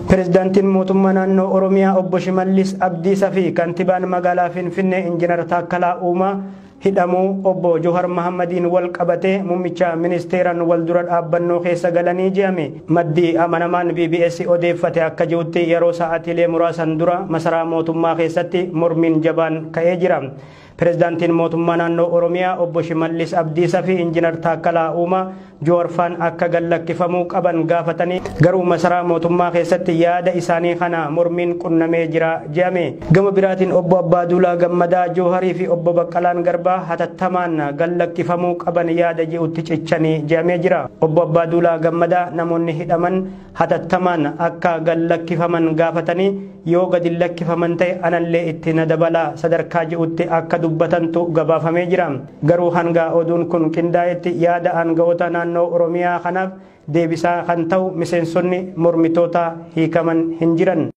Pirezidaantiin mootummaa naannoo Oromiyaa obbo Shimallis Abdiisaa fi kantiibaan magaalaa Finfinnee Injiinar Taakkalaa Uumaa hidhamuu obbo Johar Mahammadiin wal qabatee muummicha ministeeraan wal dura dhaabbannoo keessa galanii jedhame. Maddii amanamaan BBS odeeffate akka jirutti yeroo sa'aatiilee muraasan dura masaraa mootummaa keessatti mormiin jabaan ka'ee jira. Pirezidaantiin mootummaa naannoo Oromiyaa obbo Shimallis Abdiisaa fi Injiinar Taakkalaa Uumaa Johar faan akka gallakkifamuu qaban gaafatanii garuu masaraa mootummaa keessatti yaada isaanii kana mormiin qunnamee jira jedhame. Gama biraatiin obbo Abbaaduulaa Gammadaa Joharii fi obbo Baqqalaan Garbaa hatattamaan gallakkifamuu qaban yaada ji'utti cichanii jedhamee jira. Obbo Abbaaduulaa Gammadaa namoonni hidhaman hatattamaan akka gallakkifaman gaafatanii yoo gadi lakkifaman ta'e anallee itti na dabalaa sadarkaa ji'utti akka dubbatantu gabaafamee jira. Garuu hanga oduun kun qindaa'etti yaada aangawoota naannoo Oromiyaa kanaaf deebisaa kan ta'u miseensonni mormitoota hiikaman hin jiran.